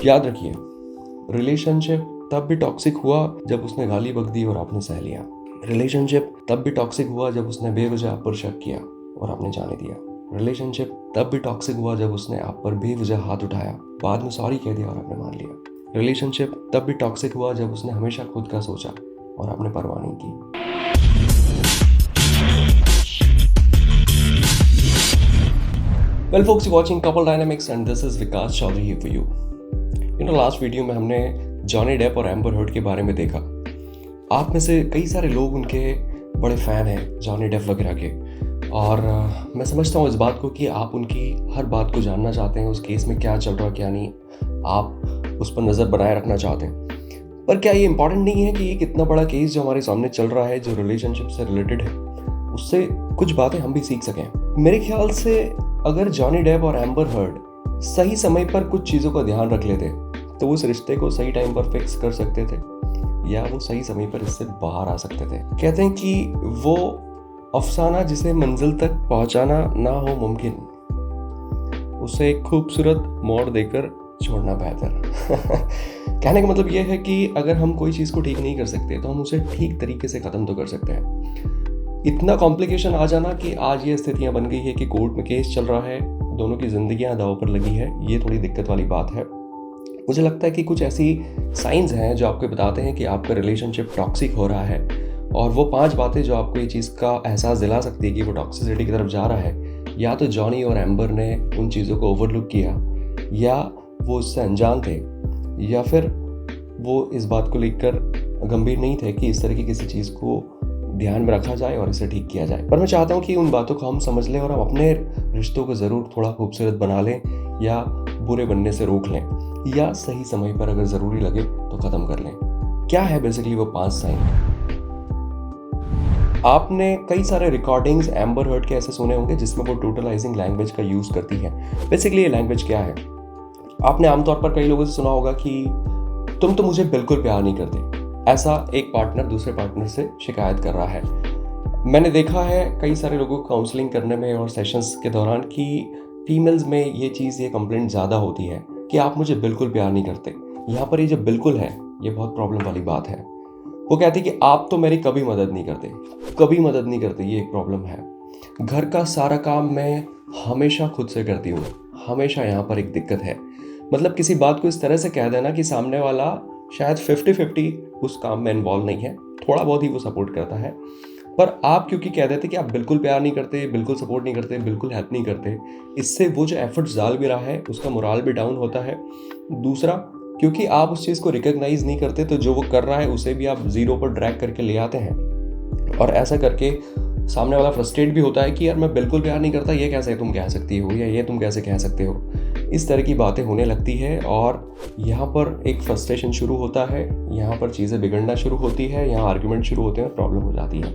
याद रखिए, रिलेशनशिप तब भी टॉक्सिक हुआ जब उसने गाली बक दी और आपने सह लिया। रिलेशनशिप तब भी टॉक्सिक हुआ जब उसने बेवजह आप पर शक किया और आपने जाने दिया। रिलेशनशिप तब भी टॉक्सिक हुआ जब उसने आप पर बेवजह हाथ उठाया, बाद में सॉरी कह दिया और आपने मान लिया। रिलेशनशिप तब भी टॉक्सिक हुआ जब उसने हमेशा खुद का सोचा और आपने परवाह नहीं की। Well folks, you're watching Couple Dynamics and this is Vikas Chaudhary here for you. Last video में हमने जॉनी डेप और एम्बर हर्ड के बारे में देखा। आप में से कई सारे लोग उनके बड़े फ़ैन हैं, जॉनी डेप वगैरह के, और मैं समझता हूँ इस बात को कि आप उनकी हर बात को जानना चाहते हैं, उस केस में क्या चल रहा क्या नहीं, आप उस पर नज़र बनाए रखना चाहते हैं। पर क्या ये इम्पॉर्टेंट नहीं है कि एक इतना बड़ा केस जो हमारे सामने चल रहा है, जो रिलेशनशिप से रिलेटेड है, उससे कुछ बातें हम भी सीख सकें। मेरे ख्याल से अगर जॉनी डेप और एम्बर हर्ड सही समय पर कुछ चीज़ों का ध्यान रख लेते तो उस रिश्ते को सही टाइम पर फिक्स कर सकते थे, या वो सही समय पर इससे बाहर आ सकते थे। कहते हैं कि वो अफसाना जिसे मंजिल तक पहुंचाना ना हो मुमकिन, उसे एक खूबसूरत मोड़ देकर छोड़ना बेहतर। कहने का मतलब ये है कि अगर हम कोई चीज़ को ठीक नहीं कर सकते तो हम उसे ठीक तरीके से ख़त्म तो कर सकते हैं। इतना कॉम्प्लिकेशन आ जाना कि आज ये स्थितियाँ बन गई है कि कोर्ट में केस चल रहा है, दोनों की जिंदगियां दांव पर लगी है, ये थोड़ी दिक्कत वाली बात है। मुझे लगता है कि कुछ ऐसी साइंस हैं जो आपको बताते हैं कि आपका रिलेशनशिप टॉक्सिक हो रहा है, और वो 5 बातें जो आपको ये चीज़ का एहसास दिला सकती है कि वो टॉक्सिसिटी की तरफ जा रहा है, या तो जॉनी और एम्बर ने उन चीज़ों को ओवरलुक किया, या वो उससे अनजान थे, या फिर वो इस बात को लेकर गंभीर नहीं थे कि इस तरह की किसी चीज़ को ध्यान में रखा जाए और इसे ठीक किया जाए। पर मैं चाहता हूँ कि उन बातों को हम समझ लें और हम अपने रिश्तों को ज़रूर थोड़ा खूबसूरत बना लें, या बुरे बनने से रोक लें, या सही समय पर अगर ज़रूरी लगे तो ख़त्म कर लें। क्या है बेसिकली वो 5 साइन? आपने कई सारे रिकॉर्डिंग्स एम्बर हर्ड के ऐसे सुने होंगे जिसमें वो टोटलाइजिंग लैंग्वेज का यूज़ करती है। बेसिकली ये लैंग्वेज क्या है? आपने आमतौर पर कई लोगों से सुना होगा कि तुम तो मुझे बिल्कुल प्यार नहीं करते। ऐसा एक पार्टनर दूसरे पार्टनर से शिकायत कर रहा है। मैंने देखा है कई सारे लोगों को काउंसलिंग करने में और सेशंस के दौरान कि फीमेल्स में ये कंप्लेंट ज़्यादा होती है कि आप मुझे बिल्कुल प्यार नहीं करते। यहाँ पर ये जो बिल्कुल है, ये बहुत प्रॉब्लम वाली बात है। वो कहती है कि आप तो मेरी कभी मदद नहीं करते, कभी मदद नहीं करते, ये एक प्रॉब्लम है। घर का सारा काम मैं हमेशा खुद से करती हूँ, हमेशा यहाँ पर एक दिक्कत है। मतलब किसी बात को इस तरह से कह देना कि सामने वाला शायद 50-50 उस काम में इन्वॉल्व नहीं है, थोड़ा बहुत ही वो सपोर्ट करता है, पर आप क्योंकि कह देते कि आप बिल्कुल प्यार नहीं करते, बिल्कुल सपोर्ट नहीं करते, बिल्कुल हेल्प नहीं करते, इससे वो जो एफर्ट्स डाल भी रहा है उसका मोराल भी डाउन होता है। दूसरा, क्योंकि आप उस चीज़ को रिकॉग्नाइज नहीं करते तो जो वो कर रहा है उसे भी आप जीरो पर ड्रैग करके ले आते हैं, और ऐसा करके सामने वाला फ्रस्ट्रेट भी होता है कि यार मैं बिल्कुल प्यार नहीं करता, ये कैसे तुम कह सकती हो, या ये तुम कैसे कह सकते हो। इस तरह की बातें होने लगती है और यहाँ पर एक फ्रस्ट्रेशन शुरू होता है, यहाँ पर चीज़ें बिगड़ना शुरू होती है, यहाँ आर्ग्यूमेंट शुरू होते हैं, प्रॉब्लम हो जाती है।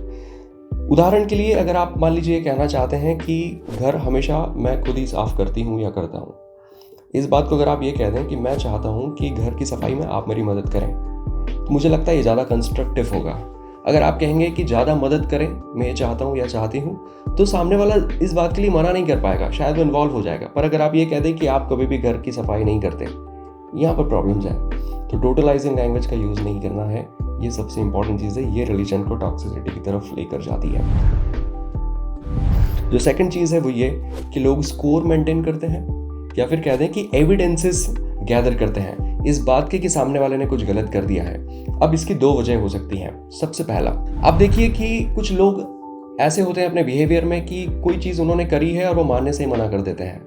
उदाहरण के लिए अगर आप मान लीजिए कहना चाहते हैं कि घर हमेशा मैं खुद ही साफ़ करती हूँ या करता हूँ, इस बात को अगर आप ये कह दें कि मैं चाहता हूँ कि घर की सफाई में आप मेरी मदद करें, तो मुझे लगता है ये ज़्यादा कंस्ट्रक्टिव होगा। अगर आप कहेंगे कि ज़्यादा मदद करें, मैं ये चाहता हूँ या चाहती हूँ, तो सामने वाला इस बात के लिए मना नहीं कर पाएगा, शायद वो इन्वॉल्व हो जाएगा। पर अगर आप ये कह दें कि आप कभी भी घर की सफाई नहीं करते, यहाँ पर प्रॉब्लम्स है। तो टोटलाइजिंग लैंग्वेज का यूज़ नहीं करना है, ये सबसे इंपॉर्टेंट चीज़ है। ये रिलीजन को टॉक्सिसिटी की तरफ लेकर जाती है। जो सेकंड चीज़ है वो ये कि लोग स्कोर मेंटेन करते हैं, या फिर कह दें कि एविडेंसेस गैदर करते हैं इस बात के कि सामने वाले ने कुछ गलत कर दिया है। अब इसकी 2 वजह हो सकती हैं। सबसे पहला, आप देखिए कि कुछ लोग ऐसे होते हैं अपने बिहेवियर में कि कोई चीज़ उन्होंने करी है और वो मानने से ही मना कर देते हैं।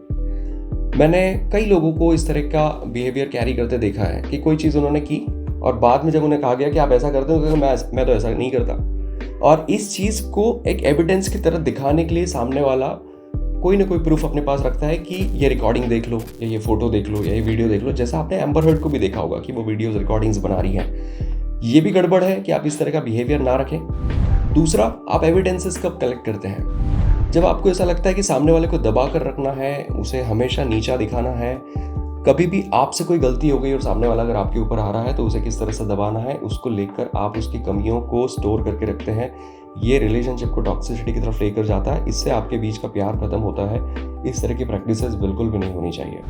मैंने कई लोगों को इस तरह का बिहेवियर कैरी करते देखा है कि कोई चीज़ उन्होंने की और बाद में जब उन्हें कहा गया कि आप ऐसा करते हो, तो मैं तो ऐसा नहीं करता, और इस चीज़ को एक एविडेंस की तरह दिखाने के लिए सामने वाला कोई ना कोई प्रूफ अपने पास रखता है कि ये रिकॉर्डिंग देख लो, या ये फोटो देख लो, या ये वीडियो देख लो। जैसा आपने एम्बर हर्ड को भी देखा होगा कि वो वीडियोस रिकॉर्डिंग्स बना रही हैं। ये भी गड़बड़ है कि आप इस तरह का बिहेवियर ना रखें। दूसरा, आप एविडेंसेस कब कलेक्ट करते हैं? जब आपको ऐसा लगता है कि सामने वाले को दबा कर रखना है, उसे हमेशा नीचा दिखाना है। कभी भी आपसे कोई गलती हो गई और सामने वाला अगर आपके ऊपर आ रहा है तो उसे किस तरह से दबाना है, उसको लेकर आप उसकी कमियों को स्टोर करके रखते हैं। ये रिलेशनशिप को टॉक्सिसिटी की तरफ लेकर जाता है, इससे आपके बीच का प्यार खत्म होता है। इस तरह की प्रैक्टिसेस बिल्कुल भी नहीं होनी चाहिए।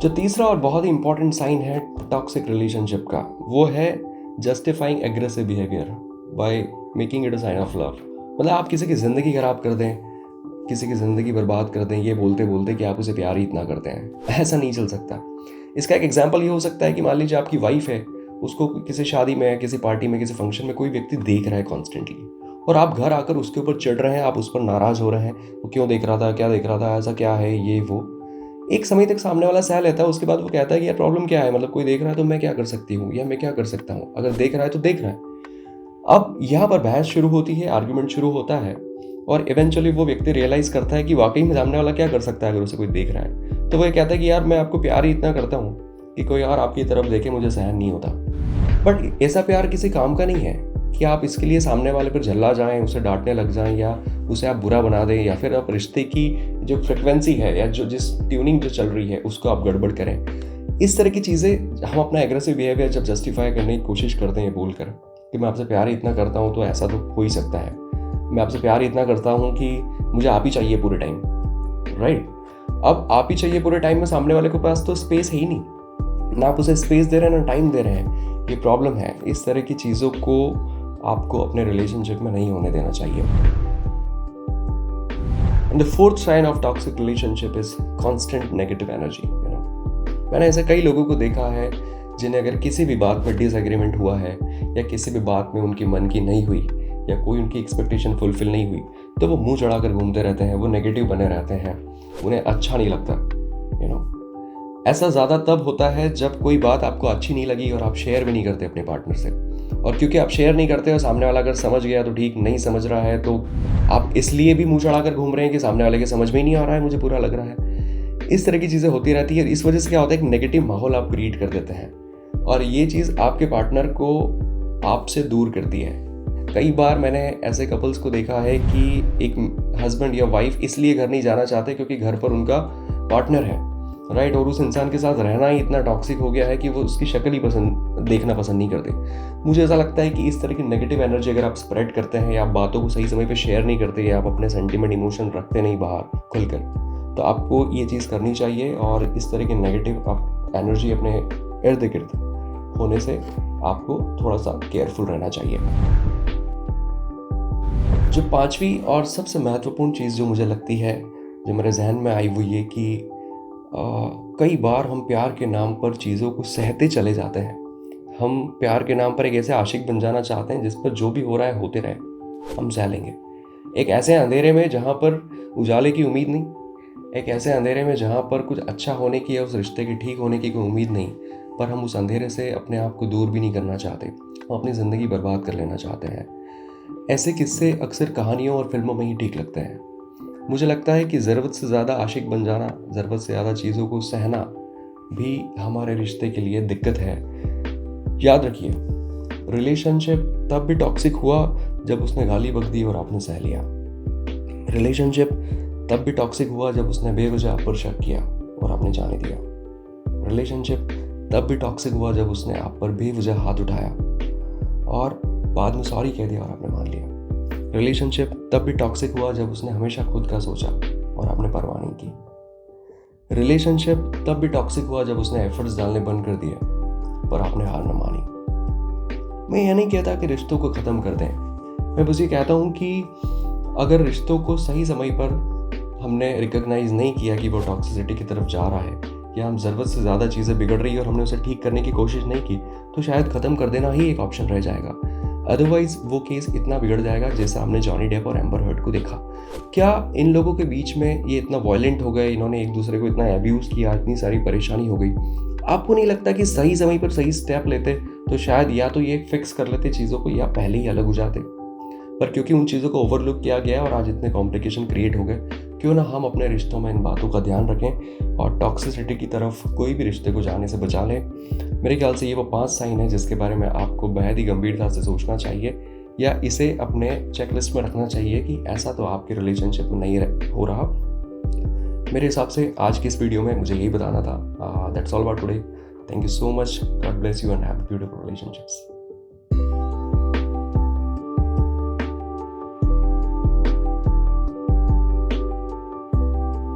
जो तीसरा और बहुत ही इंपॉर्टेंट साइन है टॉक्सिक रिलेशनशिप का, वो है justifying aggressive behaviour by making it a sign of love. मतलब आप किसी की ज़िंदगी खराब कर दें, किसी की ज़िंदगी बर्बाद कर दें, ये बोलते बोलते कि आप उसे प्यार ही इतना करते हैं। ऐसा नहीं चल सकता। इसका एक एग्जाम्पल ये हो सकता है कि मान लीजिए आपकी वाइफ है, उसको किसी शादी में, किसी पार्टी में, किसी फंक्शन में कोई व्यक्ति देख रहा है कॉन्स्टेंटली, और आप घर आकर उसके ऊपर चिढ़ रहे हैं, आप उस पर नाराज़ हो रहे हैं, वो क्यों देख रहा था, क्या देख रहा था, ऐसा क्या है, ये वो। एक समय तक सामने वाला सह लेता है, उसके बाद वो कहता है कि यार प्रॉब्लम क्या है, मतलब कोई देख रहा है तो मैं क्या कर सकती हूँ, या मैं क्या कर सकता हूँ, अगर देख रहा है तो देख रहा है। अब यहाँ पर बहस शुरू होती है, आर्ग्यूमेंट शुरू होता है, और इवेंचुअली वो व्यक्ति रियलाइज करता है कि वाकई में सामने वाला क्या कर सकता है अगर उसे कोई देख रहा है। तो वो ये कहता है कि यार मैं आपको प्यार ही इतना करता हूँ कि कोई और आपकी तरफ देखे मुझे सहन नहीं होता। बट ऐसा प्यार किसी काम का नहीं है कि आप इसके लिए सामने वाले पर झल्ला जाएं, उसे डांटने लग जाएं, या उसे आप बुरा बना दें, या फिर आप रिश्ते की जो फ्रिक्वेंसी है या जो जिस ट्यूनिंग जो चल रही है उसको आप गड़बड़ करें। इस तरह की चीज़ें हम अपना एग्रेसिव बिहेवियर जब जस्टिफाई करने की कोशिश करते हैं बोलकर कि मैं आपसे प्यार ही इतना करता हूँ तो ऐसा तो हो ही सकता है, मैं आपसे प्यार ही इतना करता हूँ कि मुझे आप ही चाहिए पूरे टाइम, राइट। अब आप ही चाहिए पूरे टाइम में सामने वाले के पास तो स्पेस है ही नहीं, ना आप उसे स्पेस दे रहे हैं ना टाइम दे रहे हैं, ये प्रॉब्लम है। इस तरह की चीज़ों को आपको अपने रिलेशनशिप में नहीं होने देना चाहिए। And the fourth sign of toxic relationship is constant negative energy. मैंने ऐसे कई लोगों को देखा है जिन्हें अगर किसी भी बात में डिसएग्रीमेंट हुआ है, या किसी भी बात में उनकी मन की नहीं हुई, या कोई उनकी एक्सपेक्टेशन फुलफिल नहीं हुई, तो वो मुंह चढ़ाकर घूमते रहते हैं, वो नेगेटिव बने रहते हैं, उन्हें अच्छा नहीं लगता। ऐसा ज़्यादा तब होता है जब कोई बात आपको अच्छी नहीं लगी और आप शेयर भी नहीं करते अपने पार्टनर से। और क्योंकि आप शेयर नहीं करते और सामने वाला अगर समझ गया तो ठीक, नहीं समझ रहा है तो आप इसलिए भी मुंह चढ़ाकर घूम रहे हैं कि सामने वाले के समझ में ही नहीं आ रहा है, मुझे बुरा लग रहा है। इस तरह की चीज़ें होती रहती है। इस वजह से क्या होता है, एक नेगेटिव माहौल आप क्रिएट कर देते हैं, और ये चीज़ आपके पार्टनर को आपसे दूर करती है। कई बार मैंने ऐसे कपल्स को देखा है कि एक हस्बैंड या वाइफ इसलिए घर नहीं जाना चाहते क्योंकि घर पर उनका पार्टनर है, राइट, और उस इंसान के साथ रहना ही इतना टॉक्सिक हो गया है कि वो उसकी शक्ल ही देखना पसंद नहीं करते। मुझे ऐसा लगता है कि इस तरह की नेगेटिव एनर्जी अगर आप स्प्रेड करते हैं, या आप बातों को सही समय पे शेयर नहीं करते, या आप अपने सेंटिमेंट इमोशन रखते नहीं बाहर खुलकर, तो आपको ये चीज़ करनी चाहिए। और इस तरह की नेगेटिव एनर्जी अपने इर्द गिर्द होने से आपको थोड़ा सा केयरफुल रहना चाहिए। जो पांचवी और सबसे महत्वपूर्ण चीज़ जो मुझे लगती है, जो मेरे जहन में आई, वो ये कि कई बार हम प्यार के नाम पर चीज़ों को सहते चले जाते हैं। हम प्यार के नाम पर एक ऐसे आशिक बन जाना चाहते हैं जिस पर जो भी हो रहा है होते रहे, हम सह लेंगे। एक ऐसे अंधेरे में जहाँ पर उजाले की उम्मीद नहीं, एक ऐसे अंधेरे में जहाँ पर कुछ अच्छा होने की या उस रिश्ते के ठीक होने की कोई उम्मीद नहीं, पर हम उस अंधेरे से अपने आप को दूर भी नहीं करना चाहते, हम अपनी ज़िंदगी बर्बाद कर लेना चाहते हैं। ऐसे किस्से अक्सर कहानियों और फिल्मों में ही ठीक लगते हैं। मुझे लगता है कि ज़रूरत से ज़्यादा आशिक बन जाना, ज़रूरत से ज़्यादा चीज़ों को सहना भी हमारे रिश्ते के लिए दिक्कत है। याद रखिए, रिलेशनशिप तब भी टॉक्सिक हुआ जब उसने गाली बक दी और आपने सह लिया। रिलेशनशिप तब भी टॉक्सिक हुआ जब उसने बेवजह आप पर शक किया और आपने जाने दिया। रिलेशनशिप तब भी टॉक्सिक हुआ जब उसने आप पर बेवजह हाथ उठाया और बाद में सॉरी कह दिया और आपने मान लिया। रिलेशनशिप तब भी टॉक्सिक हुआ जब उसने हमेशा खुद का सोचा और आपने परवाह नहीं की। रिलेशनशिप तब भी टॉक्सिक हुआ जब उसने एफर्ट्स डालने बंद कर दिए पर आपने हार न मानी। मैं यह नहीं कहता कि रिश्तों को ख़त्म कर दें, मैं बस ये कहता हूँ कि अगर रिश्तों को सही समय पर हमने रिकॉग्नाइज नहीं किया कि वो टॉक्सिसिटी की तरफ जा रहा है, या हम ज़रूरत से ज़्यादा चीज़ें बिगड़ रही है और हमने उसे ठीक करने की कोशिश नहीं की, तो शायद ख़त्म कर देना ही एक ऑप्शन रह जाएगा। अदरवाइज वो केस इतना बिगड़ जाएगा जैसा हमने जॉनी डेप और एम्बर हर्ड को देखा। क्या इन लोगों के बीच में ये इतना वायलेंट हो गए, इन्होंने एक दूसरे को इतना एब्यूज़ किया, इतनी सारी परेशानी हो गई। आपको नहीं लगता कि सही समय पर सही स्टेप लेते तो शायद या तो ये फिक्स कर लेते चीज़ों को, या पहले ही अलग हो जाते? पर क्योंकि उन चीज़ों को ओवरलुक किया गया और आज इतने कॉम्प्लिकेशन क्रिएट हो गए, क्यों ना हम अपने रिश्तों में इन बातों का ध्यान रखें और टॉक्सिसिटी की तरफ कोई भी रिश्ते को जाने से बचा लें। मेरे ख्याल से ये वो 5 साइन है जिसके बारे में आपको बेहद ही गंभीरता से सोचना चाहिए, या इसे अपने चेकलिस्ट में रखना चाहिए कि ऐसा तो आपके रिलेशनशिप में नहीं हो रहा। मेरे हिसाब से आज की इस वीडियो में मुझे यही बताना था। That's all about today. Thank you so much. God bless you and have beautiful relationships.